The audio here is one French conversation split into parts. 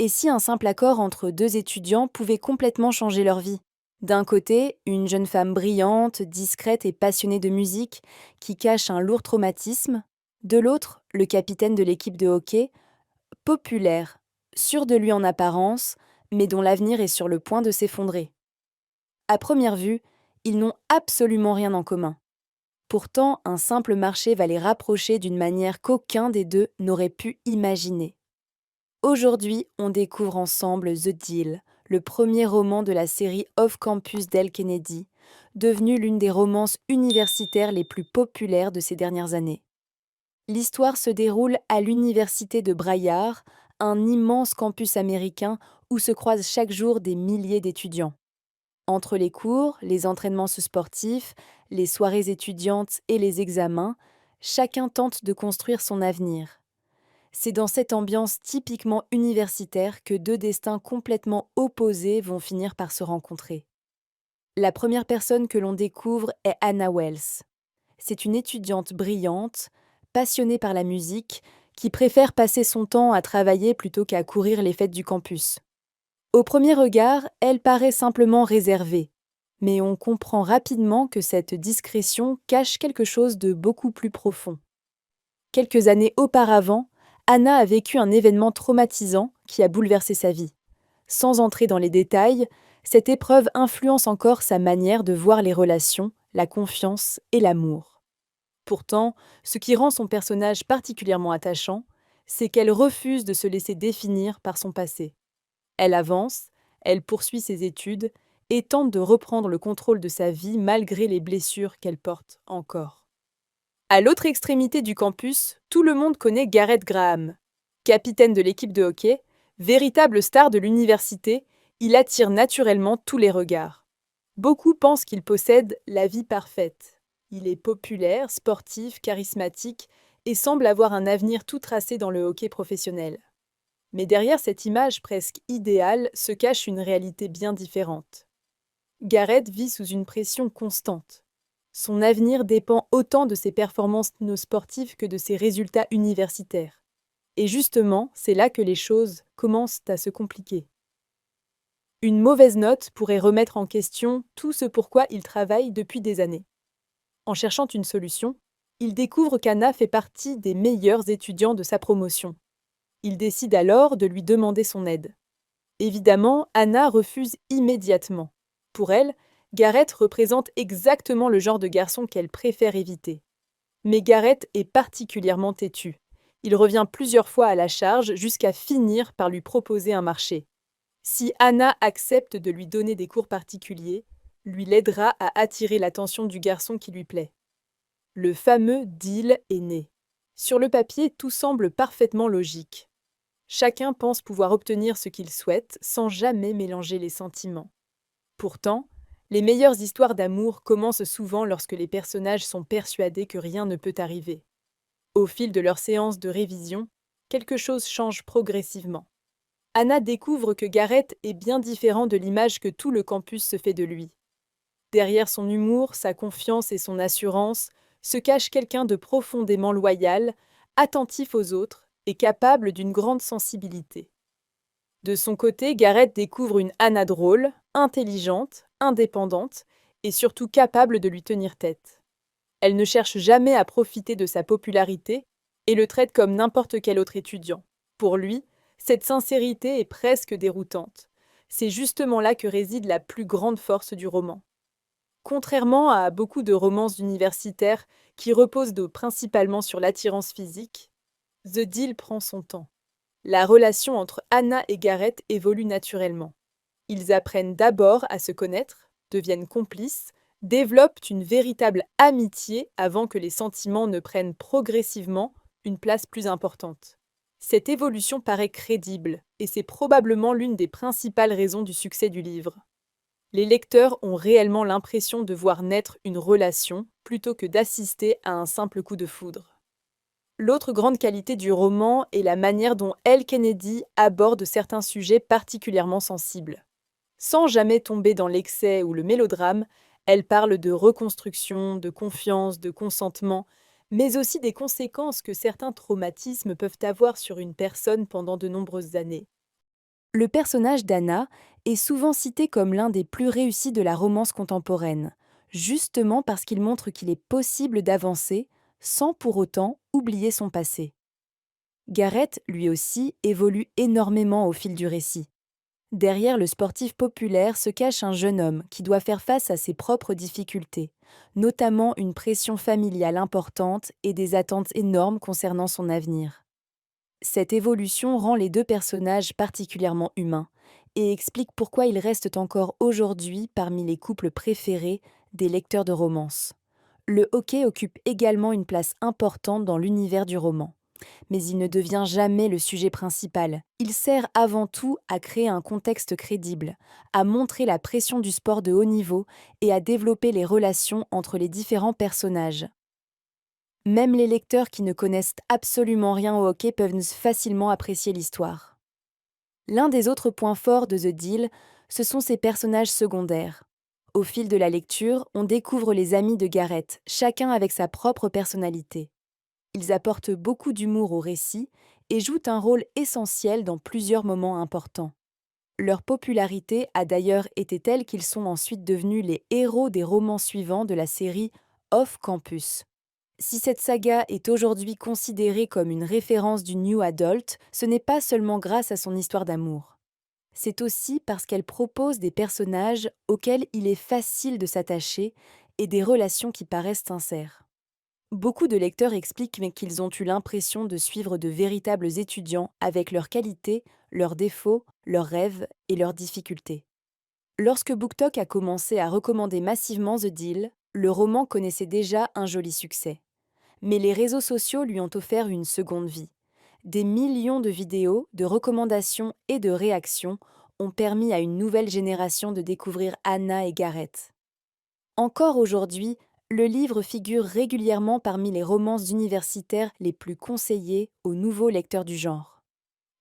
Et si un simple accord entre deux étudiants pouvait complètement changer leur vie? D'un côté, une jeune femme brillante, discrète et passionnée de musique qui cache un lourd traumatisme. De l'autre, le capitaine de l'équipe de hockey, populaire, sûr de lui en apparence, mais dont l'avenir est sur le point de s'effondrer. À première vue, ils n'ont absolument rien en commun. Pourtant, un simple marché va les rapprocher d'une manière qu'aucun des deux n'aurait pu imaginer. Aujourd'hui, on découvre ensemble The Deal, le premier roman de la série Off Campus d'El Kennedy, devenu l'une des romances universitaires les plus populaires de ces dernières années. L'histoire se déroule à l'université de Braillard, un immense campus américain où se croisent chaque jour des milliers d'étudiants. Entre les cours, les entraînements sportifs, les soirées étudiantes et les examens, chacun tente de construire son avenir. C'est dans cette ambiance typiquement universitaire que deux destins complètement opposés vont finir par se rencontrer. La première personne que l'on découvre est Anna Wells. C'est une étudiante brillante, passionnée par la musique, qui préfère passer son temps à travailler plutôt qu'à courir les fêtes du campus. Au premier regard, elle paraît simplement réservée, mais on comprend rapidement que cette discrétion cache quelque chose de beaucoup plus profond. Quelques années auparavant, Anna a vécu un événement traumatisant qui a bouleversé sa vie. Sans entrer dans les détails, cette épreuve influence encore sa manière de voir les relations, la confiance et l'amour. Pourtant, ce qui rend son personnage particulièrement attachant, c'est qu'elle refuse de se laisser définir par son passé. Elle avance, elle poursuit ses études et tente de reprendre le contrôle de sa vie malgré les blessures qu'elle porte encore. À l'autre extrémité du campus, tout le monde connaît Garrett Graham. Capitaine de l'équipe de hockey, véritable star de l'université, il attire naturellement tous les regards. Beaucoup pensent qu'il possède la vie parfaite. Il est populaire, sportif, charismatique et semble avoir un avenir tout tracé dans le hockey professionnel. Mais derrière cette image presque idéale se cache une réalité bien différente. Garrett vit sous une pression constante. Son avenir dépend autant de ses performances sportives que de ses résultats universitaires. Et justement, c'est là que les choses commencent à se compliquer. Une mauvaise note pourrait remettre en question tout ce pourquoi il travaille depuis des années. En cherchant une solution, il découvre qu'Anna fait partie des meilleurs étudiants de sa promotion. Il décide alors de lui demander son aide. Évidemment, Anna refuse immédiatement. Pour elle, Garrett représente exactement le genre de garçon qu'elle préfère éviter. Mais Garrett est particulièrement têtu. Il revient plusieurs fois à la charge jusqu'à finir par lui proposer un marché. Si Anna accepte de lui donner des cours particuliers, lui l'aidera à attirer l'attention du garçon qui lui plaît. Le fameux deal est né. Sur le papier, tout semble parfaitement logique. Chacun pense pouvoir obtenir ce qu'il souhaite sans jamais mélanger les sentiments. Pourtant, les meilleures histoires d'amour commencent souvent lorsque les personnages sont persuadés que rien ne peut arriver. Au fil de leurs séances de révision, quelque chose change progressivement. Anna découvre que Garrett est bien différent de l'image que tout le campus se fait de lui. Derrière son humour, sa confiance et son assurance, se cache quelqu'un de profondément loyal, attentif aux autres et capable d'une grande sensibilité. De son côté, Garrett découvre une Anna drôle, intelligente, indépendante et surtout capable de lui tenir tête. Elle ne cherche jamais à profiter de sa popularité et le traite comme n'importe quel autre étudiant. Pour lui, cette sincérité est presque déroutante. C'est justement là que réside la plus grande force du roman. Contrairement à beaucoup de romances universitaires qui reposent principalement sur l'attirance physique, The Deal prend son temps. La relation entre Anna et Garrett évolue naturellement. Ils apprennent d'abord à se connaître, deviennent complices, développent une véritable amitié avant que les sentiments ne prennent progressivement une place plus importante. Cette évolution paraît crédible, et c'est probablement l'une des principales raisons du succès du livre. Les lecteurs ont réellement l'impression de voir naître une relation plutôt que d'assister à un simple coup de foudre. L'autre grande qualité du roman est la manière dont Elle Kennedy aborde certains sujets particulièrement sensibles. Sans jamais tomber dans l'excès ou le mélodrame, elle parle de reconstruction, de confiance, de consentement, mais aussi des conséquences que certains traumatismes peuvent avoir sur une personne pendant de nombreuses années. Le personnage d'Anna est souvent cité comme l'un des plus réussis de la romance contemporaine, justement parce qu'il montre qu'il est possible d'avancer sans pour autant oublier son passé. Gareth, lui aussi, évolue énormément au fil du récit. Derrière le sportif populaire se cache un jeune homme qui doit faire face à ses propres difficultés, notamment une pression familiale importante et des attentes énormes concernant son avenir. Cette évolution rend les deux personnages particulièrement humains et explique pourquoi ils restent encore aujourd'hui parmi les couples préférés des lecteurs de romance. Le hockey occupe également une place importante dans l'univers du roman, mais il ne devient jamais le sujet principal. Il sert avant tout à créer un contexte crédible, à montrer la pression du sport de haut niveau et à développer les relations entre les différents personnages. Même les lecteurs qui ne connaissent absolument rien au hockey peuvent facilement apprécier l'histoire. L'un des autres points forts de The Deal, ce sont ses personnages secondaires. Au fil de la lecture, on découvre les amis de Gareth, chacun avec sa propre personnalité. Ils apportent beaucoup d'humour au récit et jouent un rôle essentiel dans plusieurs moments importants. Leur popularité a d'ailleurs été telle qu'ils sont ensuite devenus les héros des romans suivants de la série Off Campus. Si cette saga est aujourd'hui considérée comme une référence du New Adult, ce n'est pas seulement grâce à son histoire d'amour. C'est aussi parce qu'elle propose des personnages auxquels il est facile de s'attacher et des relations qui paraissent sincères. Beaucoup de lecteurs expliquent qu'ils ont eu l'impression de suivre de véritables étudiants avec leurs qualités, leurs défauts, leurs rêves et leurs difficultés. Lorsque BookTok a commencé à recommander massivement The Deal, le roman connaissait déjà un joli succès. Mais les réseaux sociaux lui ont offert une seconde vie. Des millions de vidéos, de recommandations et de réactions ont permis à une nouvelle génération de découvrir Anna et Gareth. Encore aujourd'hui, le livre figure régulièrement parmi les romances universitaires les plus conseillées aux nouveaux lecteurs du genre.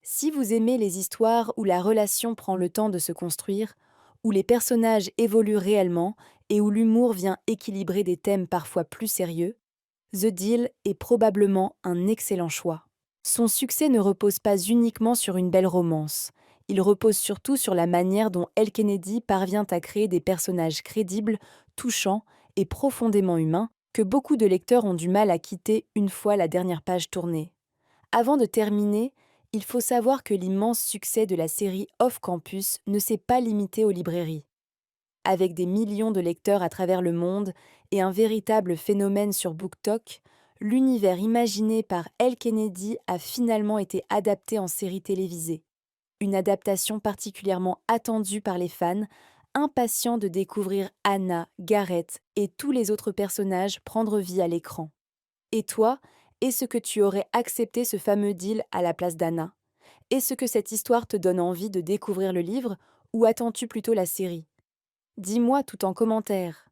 Si vous aimez les histoires où la relation prend le temps de se construire, où les personnages évoluent réellement et où l'humour vient équilibrer des thèmes parfois plus sérieux, The Deal est probablement un excellent choix. Son succès ne repose pas uniquement sur une belle romance. Il repose surtout sur la manière dont Elle Kennedy parvient à créer des personnages crédibles, touchants et profondément humains que beaucoup de lecteurs ont du mal à quitter une fois la dernière page tournée. Avant de terminer, il faut savoir que l'immense succès de la série Off Campus ne s'est pas limité aux librairies. Avec des millions de lecteurs à travers le monde et un véritable phénomène sur BookTok, l'univers imaginé par Elle Kennedy a finalement été adapté en série télévisée. Une adaptation particulièrement attendue par les fans, impatients de découvrir Anna, Gareth et tous les autres personnages prendre vie à l'écran. Et toi, est-ce que tu aurais accepté ce fameux deal à la place d'Anna? Est-ce que cette histoire te donne envie de découvrir le livre ou attends-tu plutôt la série? Dis-moi tout en commentaire.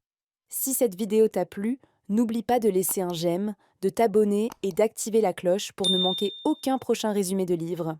Si cette vidéo t'a plu, n'oublie pas de laisser un j'aime, de t'abonner et d'activer la cloche pour ne manquer aucun prochain résumé de livre.